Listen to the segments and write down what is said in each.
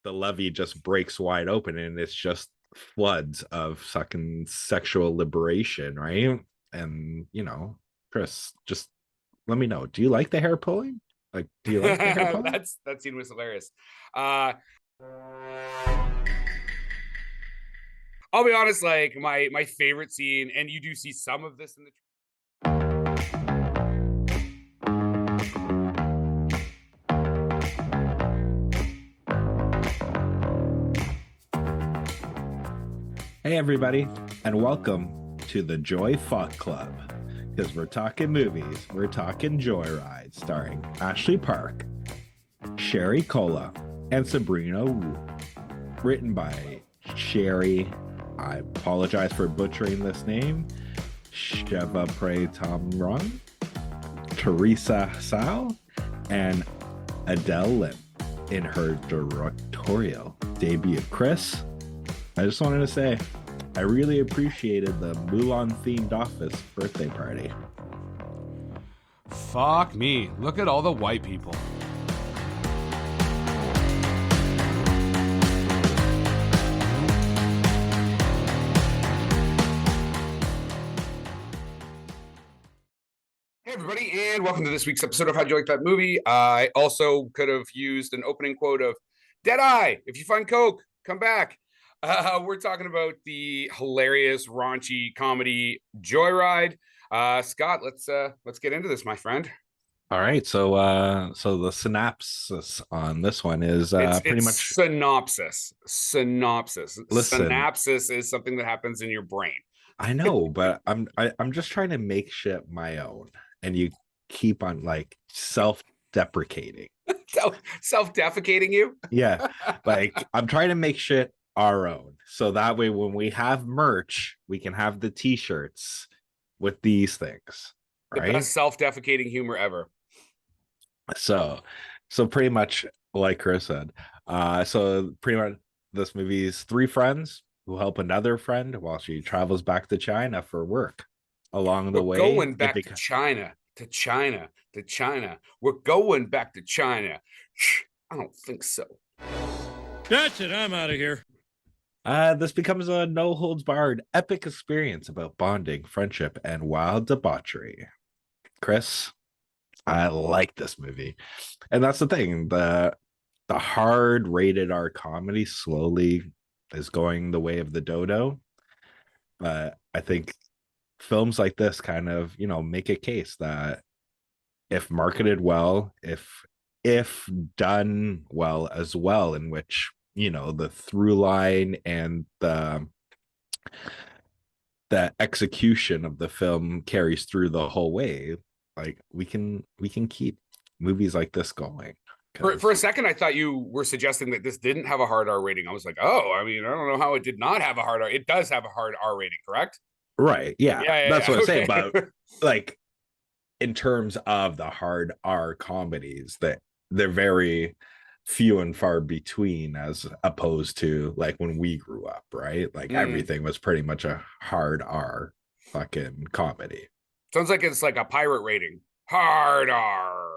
the levee just breaks wide open and it's just floods of fucking sexual liberation, right? And Chris, just let me know. Do you like the hair pulling? Like, do you like the hair pulling? That scene was hilarious. I'll be honest, like my favorite scene, and you do see some of this in the. Hey, everybody, and welcome to the Joy Fuck Club. Because we're talking movies, we're talking Joyride, starring Ashley Park, Sherry Cola, and Sabrina Wu. Written by Sherry, I apologize for butchering this name, Sheva Pre Tamron, Teresa Sao, and Adele Lim in her directorial debut. Chris, I just wanted to say, I really appreciated the Mulan-themed office birthday party. Fuck me. Look at all the white people. Hey, everybody, and welcome to this week's episode of How'd You Like That Movie? I also could have used an opening quote of Deadeye. If you find Coke, come back. We're talking about the hilarious, raunchy comedy Joyride. Scott, let's get into this, my friend. All right, so the synopsis on this one is pretty much synopsis. Listen, synapsis is something that happens in your brain. I know, but I'm just trying to make shit my own, and you keep on like self-deprecating. Self-defecating you? Yeah, like I'm trying to make shit our own, so that way when we have merch, we can have the t-shirts with these things, right? The best self-defecating humor ever. So pretty much like Chris said, so pretty much this movie is three friends who help another friend while she travels back to China for work. Along the way, going back to China. We're going back to China. I don't think so. That's it. I'm out of here. This becomes a no-holds-barred epic experience about bonding, friendship, and wild debauchery. Chris, I like this movie. And that's the thing. The hard rated R comedy slowly is going the way of the dodo. But I think films like this kind of, make a case that if marketed well, if done well as well, in which the through line and the execution of the film carries through the whole way, like we can keep movies like this going. For a second, I thought you were suggesting that this didn't have a hard R rating. I was like, oh, I mean, I don't know how it did not have a hard R. It does have a hard R rating, correct? Right. Yeah. That's what I'm saying. But like, in terms of the hard R comedies, that they're very few and far between, as opposed to like when we grew up, right? Like everything was pretty much a hard R fucking comedy. Sounds like it's like a pirate rating. Hard R.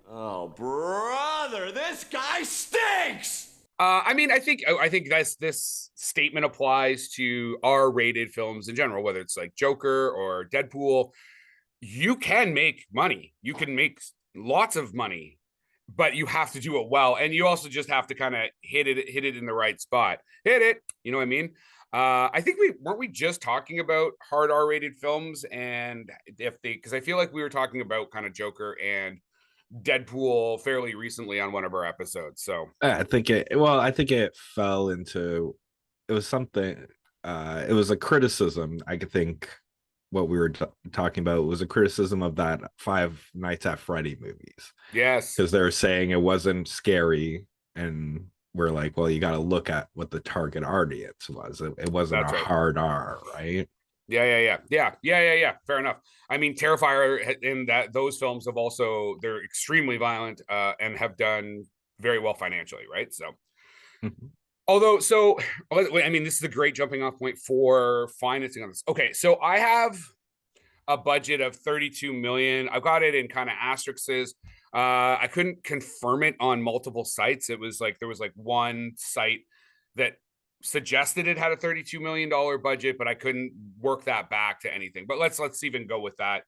Oh, brother, this guy stinks. I mean, I think this statement applies to R-rated films in general, whether it's like Joker or Deadpool. You can make money. You can make lots of money, but you have to do it well, and you also just have to kind of hit it in the right spot. Hit it, you know what I mean? I think we just talking about hard R-rated films, and because I feel like we were talking about kind of Joker and Deadpool fairly recently on one of our episodes. So I think it fell into, it was something, it was a criticism. I could think what we were talking about was a criticism of that Five Nights at Freddy movies. Yes, because they were saying it wasn't scary, and we're like, well, you got to look at what the target audience was. It wasn't That's a right. hard R, right? Yeah. Fair enough. I mean, Terrifier in those films have also, they're extremely violent and have done very well financially, right? So, although, I mean, this is a great jumping off point for financing on this. Okay, so I have a budget of 32 million. I've got it in kind of asterisks. I couldn't confirm it on multiple sites. It was like there was like one site that suggested it had a $32 million budget, but I couldn't work that back to anything. But let's even go with that.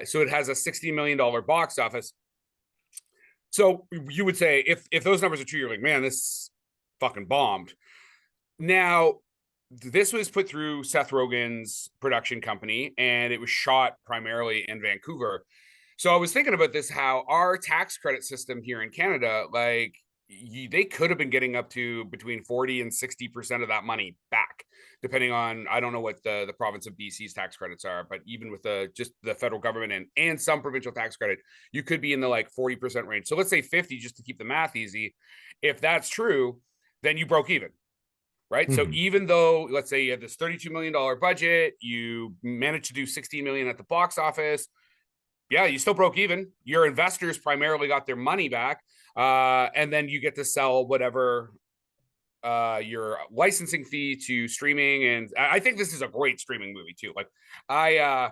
So it has a $60 million box office. So you would say if those numbers are true, you're like, man, this fucking bombed. Now, this was put through Seth Rogen's production company, and it was shot primarily in Vancouver. So I was thinking about this, how our tax credit system here in Canada, like they could have been getting up to between 40 and 60% of that money back, depending on, I don't know what the province of BC's tax credits are, but even with just the federal government and some provincial tax credit, you could be in the like 40% range. So let's say 50, just to keep the math easy. If that's true, then you broke even. Right. So even though, let's say you had this $32 million budget, you managed to do 16 million at the box office. Yeah, you still broke even. Your investors primarily got their money back. And then you get to sell whatever your licensing fee to streaming. And I think this is a great streaming movie too. Like I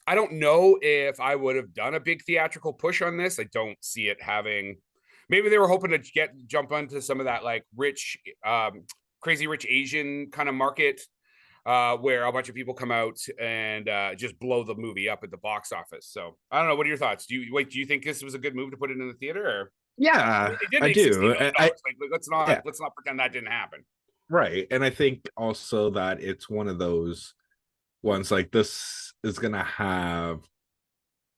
don't know if I would have done a big theatrical push on this. I don't see it having, maybe they were hoping to jump onto some of that like rich, Crazy Rich Asian kind of market, where a bunch of people come out and just blow the movie up at the box office. So I don't know. What are your thoughts? Do you think this was a good move to put it in the theater? Or? Yeah, It did I make do. Let's not pretend that didn't happen. Right. And I think also that it's one of those ones, like this is gonna have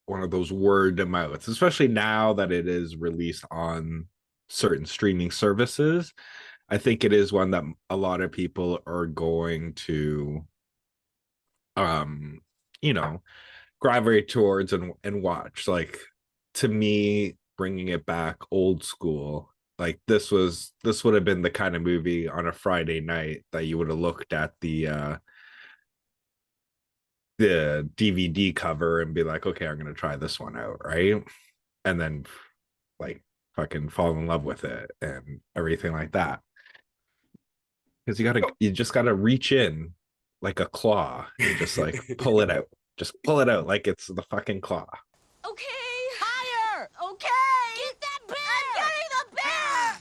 one of those word of mouth, especially now that it is released on certain streaming services. I think it is one that a lot of people are going to, gravitate towards and watch. Like, to me, bringing it back old school, like this would have been the kind of movie on a Friday night that you would have looked at the DVD cover and be like, okay, I'm gonna try this one out, right? And then like fucking fall in love with it and everything like that. Because you just gotta reach in like a claw and just like pull it out. Just pull it out like it's the fucking claw. Okay. Higher. Okay. Get that bear. I'm getting the bear.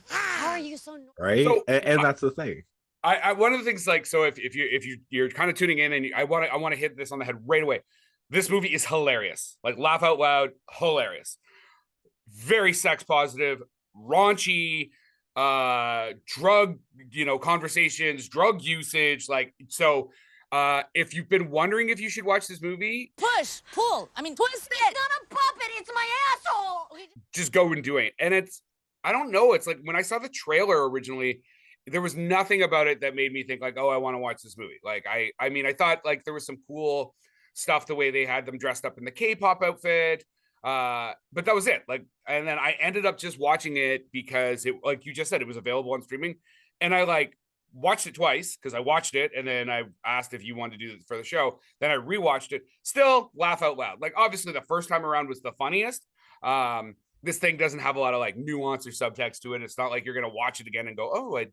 How are you so right? So, and that's the thing. I one of the things, like, so if you're kind of tuning in and I want to hit this on the head right away. This movie is hilarious. Like, laugh out loud, hilarious. Very sex positive, raunchy, drug, conversations, drug usage. Like, so if you've been wondering if you should watch this movie, push, pull, twist it. It's not a puppet, it's my asshole. Just go and do it. And I don't know, it's like when I saw the trailer originally, there was nothing about it that made me think like, oh, I want to watch this movie. Like, I mean, I thought like there was some cool stuff, the way they had them dressed up in the K-pop outfit. But that was it. Like, and then I ended up just watching it because it, like you just said, it was available on streaming, and I like watched it twice because I watched it and then I asked if you wanted to do it for the show. Then I rewatched it. Still laugh out loud. Like, obviously the first time around was the funniest. This thing doesn't have a lot of like nuance or subtext to it. It's not like you're gonna watch it again and go, oh, I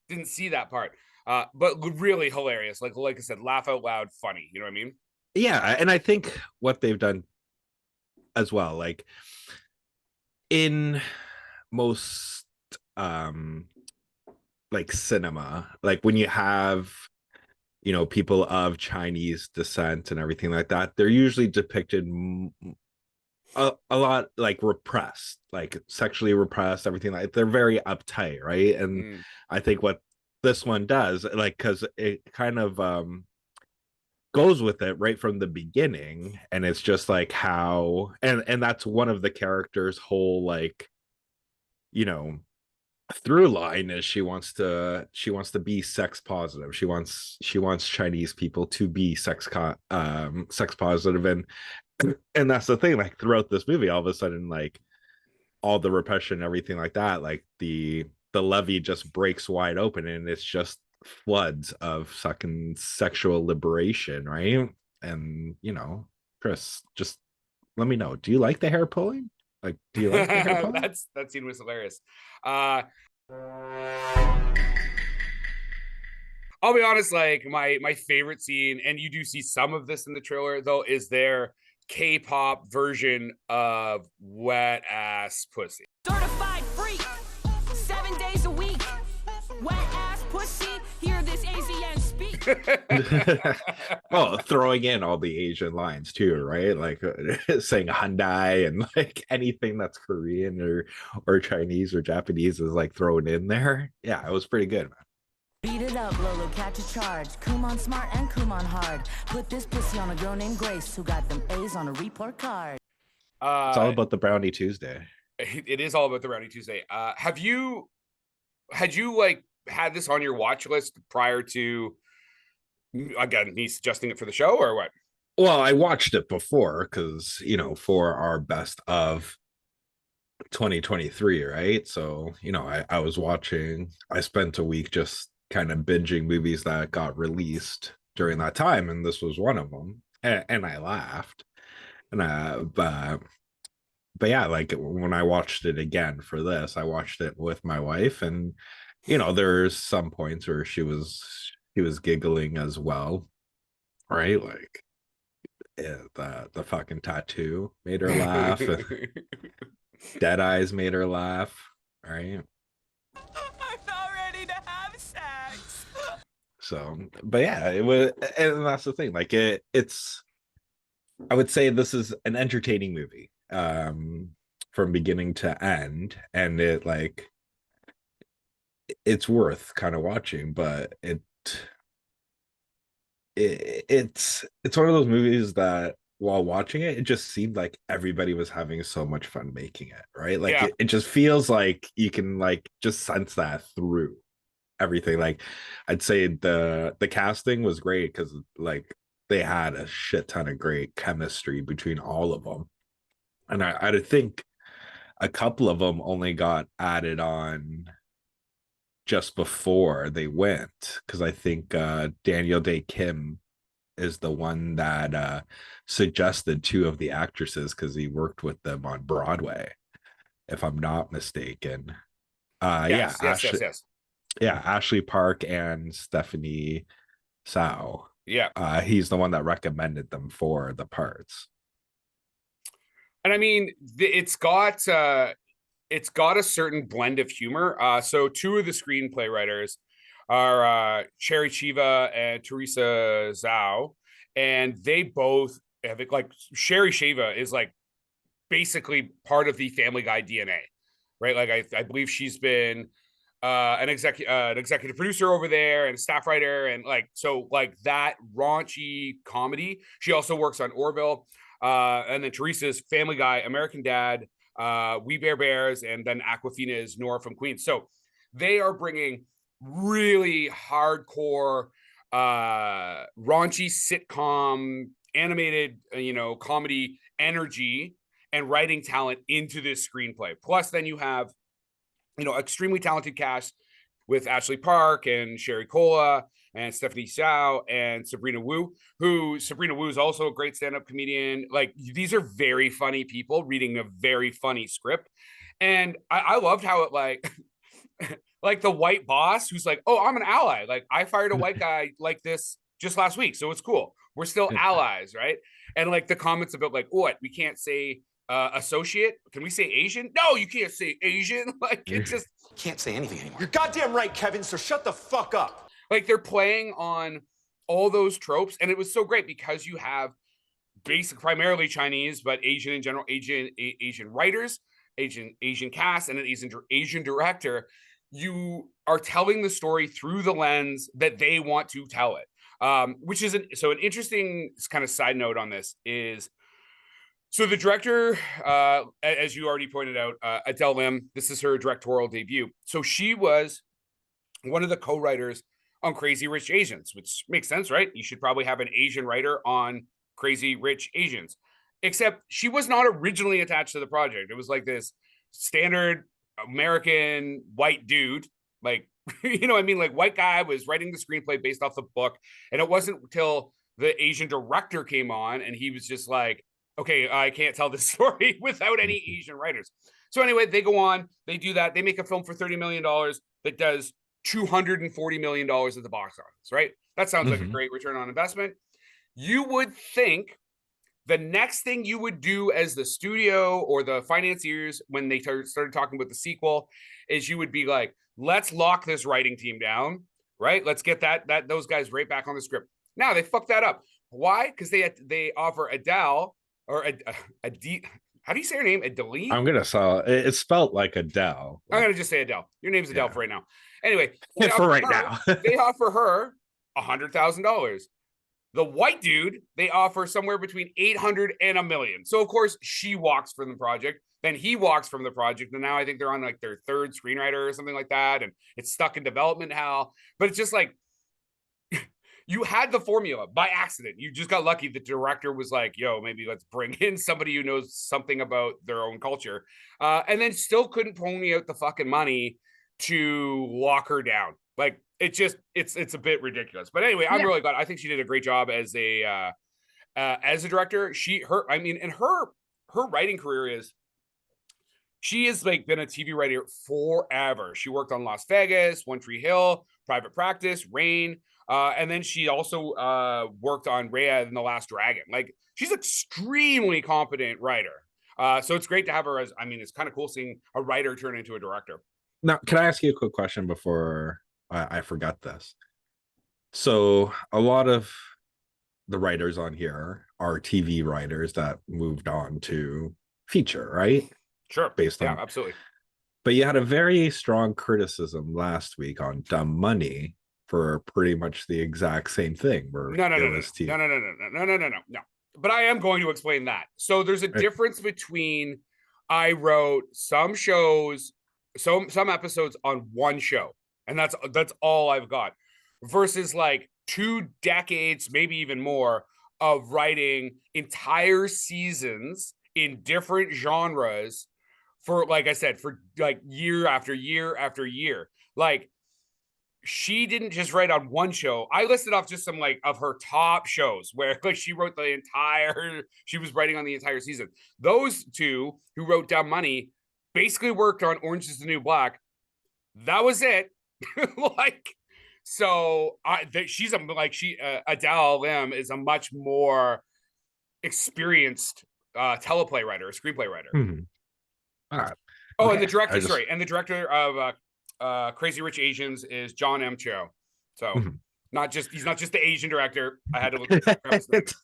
didn't see that part. But really hilarious. Like I said, laugh out loud, funny. You know what I mean? Yeah, and I think what they've done as well, like in most like cinema, like when you have people of Chinese descent and everything like that, they're usually depicted a lot like repressed, like sexually repressed, everything. Like, they're very uptight, right? And I think what this one does, like, because it kind of goes with it right from the beginning, and it's just like how, and that's one of the characters' whole like through line is she wants to be sex positive. She wants Chinese people to be sex positive, and that's the thing, like throughout this movie, all of a sudden, like all the repression, everything like that, like the levee just breaks wide open, and it's just floods of fucking sexual liberation, right? And Chris, just let me know, do you like the hair pulling? Like, do you like the hair pulling? That scene was hilarious. I'll be honest, like my favorite scene, and you do see some of this in the trailer though, is their K-pop version of wet ass pussy. Certified freak, 7 days a week. Wet ass pussy, hear this ASEAN speak. Well, throwing in all the Asian lines too, right? Like saying Hyundai and like anything that's Korean or Chinese or Japanese is like thrown in there. Yeah, it was pretty good, man. Beat it up, Lolo, catch a charge. Kumon smart and Kumon hard. Put this pussy on a girl named Grace who got them A's on a report card. It's all about the Brownie Tuesday. It is all about the Brownie Tuesday. Had you like had this on your watch list prior to, again, me suggesting it for the show, or what? Well, I watched it before because, you know, for our best of 2023, right? So, you know, I was watching, I spent a week just kind of binging movies that got released during that time, and this was one of them. And I laughed. And but yeah, like when I watched it again for this, I watched it with my wife, and you know, there's some points where she was giggling as well, right? Like the fucking tattoo made her laugh. Dead Eyes made her laugh, right? I'm not ready to have sex. So, but yeah, it was, and that's the thing. Like it's, I would say this is an entertaining movie, from beginning to end, and it's worth kind of watching. But it's one of those movies that while watching it, it just seemed like everybody was having so much fun making it, right? Like Yeah. it just feels like you can like just sense that through everything. Like I'd say the casting was great because like they had a shit ton of great chemistry between all of them, and I think a couple of them only got added on just before they went, because I think Daniel Day Kim is the one that suggested two of the actresses because he worked with them on Broadway, if I'm not mistaken. Yes. Yeah, Ashley Park and Stephanie Sao. Yeah. He's the one that recommended them for the parts. And I mean, it's got a certain blend of humor. So two of the screenplay writers are Sherry Shiva and Teresa Zhao, and they both have it. Like Sherry Shiva is like basically part of the Family Guy DNA, right? Like I believe she's been an executive producer over there and staff writer, and like so like that raunchy comedy. She also works on Orville, and then Teresa's Family Guy, American Dad, We Bare Bears, and then Aquafina is Nora from Queens. So they are bringing really hardcore, raunchy sitcom, animated, comedy energy and writing talent into this screenplay. Plus, then you have, extremely talented cast with Ashley Park and Sherry Cola and Stephanie Xiao and Sabrina Wu, Sabrina Wu is also a great stand-up comedian. Like, these are very funny people reading a very funny script. And I loved how it like the white boss who's like, oh, I'm an ally. Like, I fired a white guy like this just last week, so it's cool. We're still allies, right? And like the comments about like, what, we can't say associate? Can we say Asian? No, you can't say Asian. Like, it just Can't say anything anymore. You're goddamn right, Kevin, so shut the fuck up. like they're playing on all those tropes, and it was so great because you have primarily Chinese, but Asian in general, Asian writers, Asian cast, and an Asian director. You are telling the story through the lens that they want to tell it, which is an interesting kind of side note on this is, so the director, as you already pointed out, Adele Lim, this is her directorial debut. So she was one of the co-writers on Crazy Rich Asians, which makes sense, right? You should probably have an Asian writer on Crazy Rich Asians, except she was not originally attached to the project. It was like this standard American white dude, like, like white guy was writing the screenplay based off the book. And it wasn't until the Asian director came on and he was just like, okay, I can't tell this story without any Asian writers. So anyway, they go on, they do that. They make a film for $30 million that does $240 million at the box office, right? That sounds like a great return on investment. You would think the next thing you would do as the studio or the financiers when they started talking about the sequel is you would be like, let's lock this writing team down, right? Let's get those guys right back on the script. Now they fucked that up. Why? Because they offer Adele or Adele. How do you say her name? Adele? I'm gonna say it's spelled like Adele. I'm gonna just say Adele. Your name's Adele for right now. Anyway, For right now. they offer her $100,000. The white dude, they offer somewhere between 800 and $1 million. So of course she walks from the project. Then he walks from the project, and now I think they're on like their third screenwriter or something like that, and it's stuck in development hell. But it's just like you had the formula by accident. You just got lucky. The director was like, yo, maybe let's bring in somebody who knows something about their own culture. And then still couldn't pony out the fucking money to lock her down. Like it's a bit ridiculous. But anyway, I'm really glad. I think she did a great job as a director. Her writing career she has like been a TV writer forever. She worked on Las Vegas, One Tree Hill, Private Practice, Rain. And then she also worked on Raya and the Last Dragon. Like she's an extremely competent writer. So it's great to have her it's kind of cool seeing a writer turn into a director. Now, can I ask you a quick question before I forgot this? So a lot of the writers on here are TV writers that moved on to feature, right? Sure. Based on absolutely. But you had a very strong criticism last week on Dumb Money for pretty much the exact same thing. No. But I am going to explain that. So there's a difference between I wrote some shows, some episodes on one show, and that's all I've got, versus like 2 decades, maybe even more, of writing entire seasons in different genres for, like I said, for like year after year after year. Like she didn't just write on one show. I listed off just some like of her top shows where like she was writing on the entire season. Those two who wrote Dumb Money basically worked on Orange is the New Black. That was it. Adele Lim is a much more experienced teleplay writer, screenplay writer. Mm-hmm. And the director, and the director of Crazy Rich Asians is John M. Cho. So he's not just the Asian director. I had to look at it.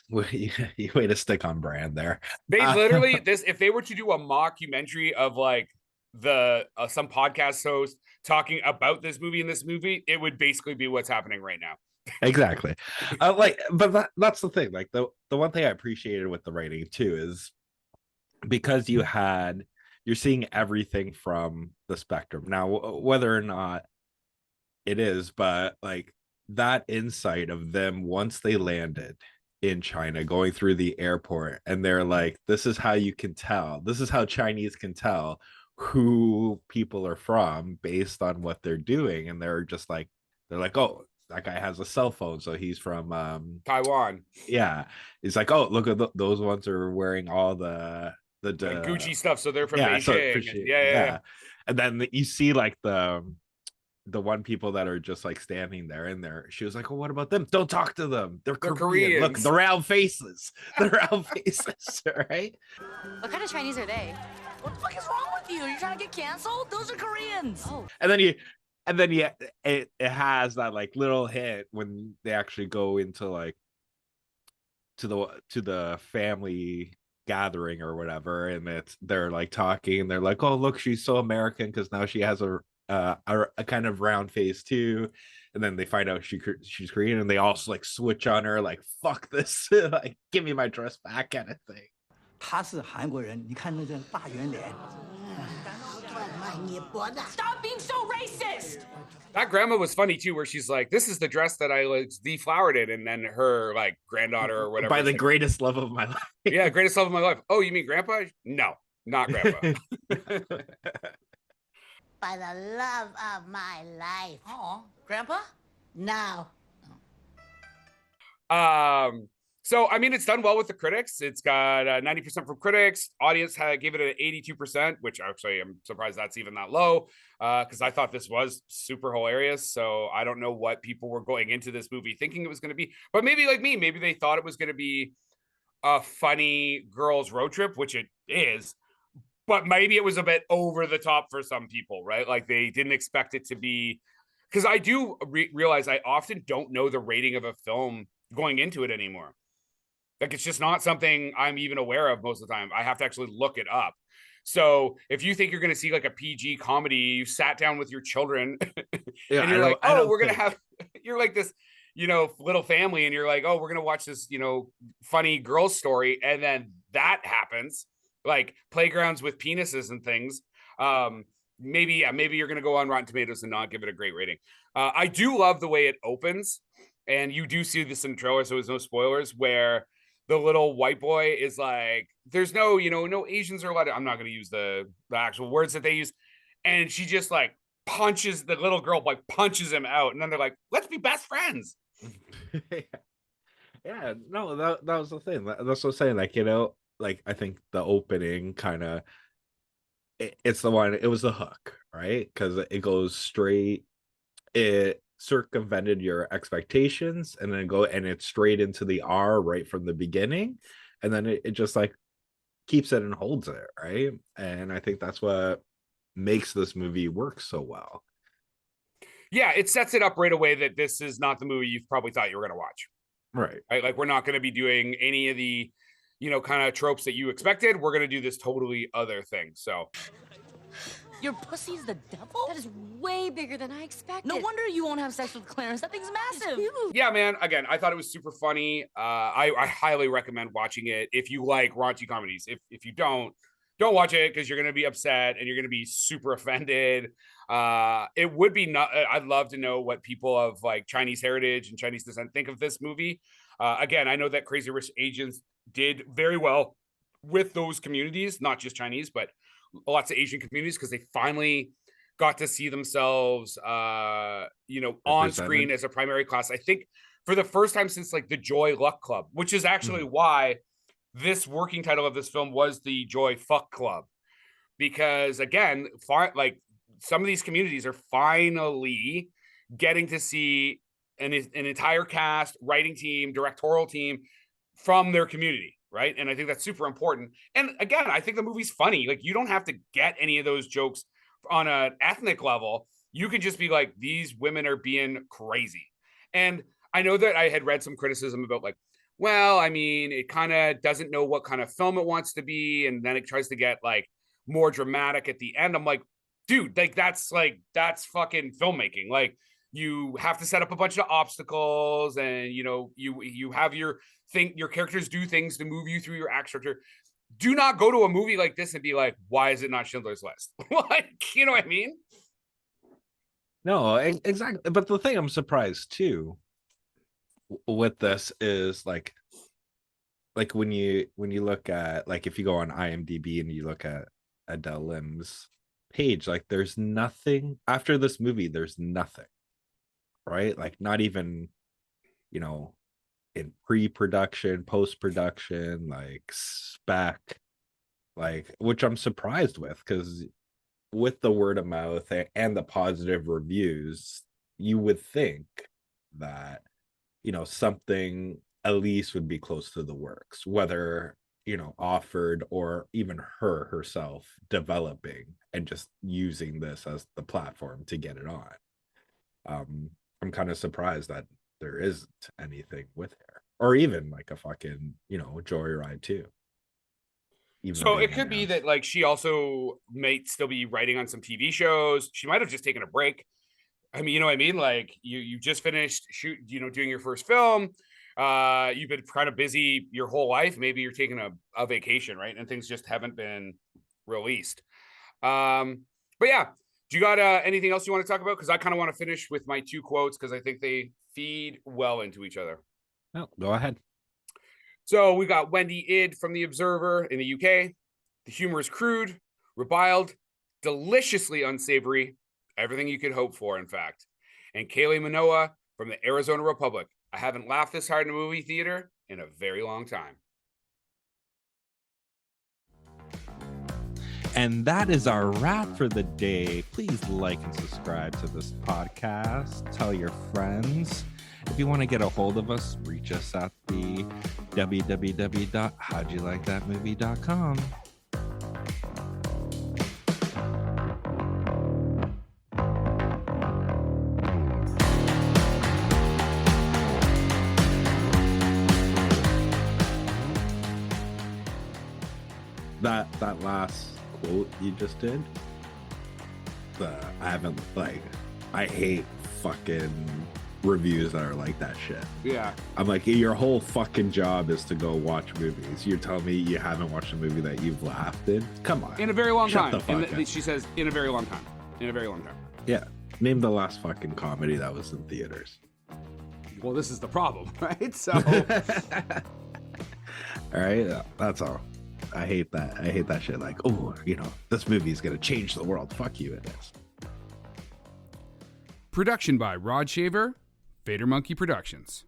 You way to stick on brand there. They literally if they were to do a mockumentary of like the some podcast host talking about this movie, it would basically be what's happening right now. Exactly. That's the thing. Like the one thing I appreciated with the writing too is because you're seeing everything from the spectrum. Now, whether or not it is, but like that insight of them once they landed in China, going through the airport, and they're like, this is how you can tell. This is how Chinese can tell who people are from based on what they're doing. And they're like, oh, that guy has a cell phone, so he's from Taiwan. Yeah. It's like, oh, look at those ones are wearing all the Gucci stuff, so they're from Beijing. So yeah. And then you see like the one people that are just like standing there, and she was like, well, what about them? Don't talk to them. They're Korean. Look, the round faces. Right? What kind of Chinese are they? What the fuck is wrong with you? Are you trying to get canceled? Those are Koreans. Oh. And then it has that like little hint when they actually go into like to the family gathering or whatever, and they're like talking, and they're like, oh, look, she's so American because now she has a kind of round face too. And then they find out she's Korean, and they also like switch on her, like, fuck this, like, give me my dress back kind of thing. 他是韩国人，你看那个大圆脸。 Stop being so racist! That grandma was funny too, where she's like, this is the dress that I like deflowered in, and then her like granddaughter or whatever. By the greatest love of my life. Yeah, greatest love of my life. Oh, you mean grandpa? No, not grandpa. By the love of my life. Oh, Grandpa? No. So, I mean, it's done well with the critics. It's got 90% from critics. Audience gave it an 82%, which actually I'm surprised that's even that low, because I thought this was super hilarious. So I don't know what people were going into this movie thinking it was going to be. But maybe like me, maybe they thought it was going to be a funny girls' road trip, which it is. But maybe it was a bit over the top for some people, right? Like they didn't expect it to be. Because I do realize I often don't know the rating of a film going into it anymore. Like it's just not something I'm even aware of most of the time. I have to actually look it up. So if you think you're going to see like a PG comedy, you sat down with your children and you're like, oh, we're going to have, you're like this, little family. And you're like, oh, we're going to watch this, funny girl story. And then that happens, like playgrounds with penises and things. Maybe you're going to go on Rotten Tomatoes and not give it a great rating. I do love the way it opens. And you do see this in the trailer, so there's no spoilers, where the little white boy is like, there's no, no Asians are allowed. I'm not going to use the actual words that they use. And she just like punches the little girl, like punches him out. And then they're like, let's be best friends. Yeah, no, that was the thing. That's what I'm saying. Like, like I think the opening kind of, it's the one, it was the hook, right? Because it goes straight, it circumvented your expectations and it's straight into the R right from the beginning, and then it just like keeps it and holds it, right? And I think that's what makes this movie work so well. Yeah, it sets it up right away that this is not the movie you probably thought you were going to watch, right? Like we're not going to be doing any of the kind of tropes that you expected. We're going to do this totally other thing. So Your pussy's the devil? That is way bigger than I expected. No wonder you won't have sex with Clarence. That thing's massive. Yeah, man. Again, I thought it was super funny. I highly recommend watching it if you like raunchy comedies. If you don't watch it because you're going to be upset and you're going to be super offended. It would be not. I'd love to know what people of like Chinese heritage and Chinese descent think of this movie. Again, I know that Crazy Rich Asians did very well with those communities, not just Chinese, but lots of Asian communities, because they finally got to see themselves, on screen as a primary class. I think for the first time since like the Joy Luck Club, which is actually why this working title of this film was the Joy Fuck Club, because again, like some of these communities are finally getting to see an entire cast, writing team, directorial team from their community. Right. And I think that's super important. And again, I think the movie's funny. Like, you don't have to get any of those jokes on an ethnic level. You can just be like, these women are being crazy. And I know that I had read some criticism about like, well, I mean, it kind of doesn't know what kind of film it wants to be. And then it tries to get like more dramatic at the end. I'm like, dude, that's fucking filmmaking. Like, you have to set up a bunch of obstacles, and you have your characters do things to move you through your act structure. Do not go to a movie like this and be like, why is it not Schindler's List? Like, you know what I mean? No, exactly. But the thing I'm surprised too with this is like when you look at, like, if you go on IMDb and you look at Adele Lim's page, like there's nothing after this movie. There's nothing. Right? Like not even, in pre-production, post-production, like spec, like, which I'm surprised with, because with the word of mouth and the positive reviews, you would think that, something at least would be close to the works, whether, offered or even herself developing and just using this as the platform to get it on. I'm kind of surprised that there isn't anything with her, or even like a fucking, Joyride too. So it could be that like she also might still be writing on some TV shows. She might have just taken a break. I mean, you know what I mean? Like you just finished doing your first film. You've been kind of busy your whole life. Maybe you're taking a vacation, right? And things just haven't been released. But yeah. Do you got anything else you want to talk about? Because I kind of want to finish with my two quotes, because I think they feed well into each other. No, go ahead. So we got Wendy Ide from The Observer in the UK. The humor is crude, ribald, deliciously unsavory, everything you could hope for, in fact. And Kaylee Minoa from the Arizona Republic. I haven't laughed this hard in a movie theater in a very long time. And that is our wrap for the day. Please like and subscribe to this podcast. Tell your friends. If you want to get a hold of us, reach us at the www.howdyoulikethatmovie.com. That last quote you just did, I hate fucking reviews that are like that shit. Yeah. I'm like, your whole fucking job is to go watch movies. You're telling me you haven't watched a movie that you've laughed in? Come on. In a very long Shut time. the fuck up. She says, in a very long time. In a very long time. Yeah. Name the last fucking comedy that was in theaters. Well, this is the problem, right? So. All right. That's all. I hate that. I hate that shit. Like, oh, this movie is going to change the world. Fuck you, it is. Production by Rod Shaver, Vader Monkey Productions.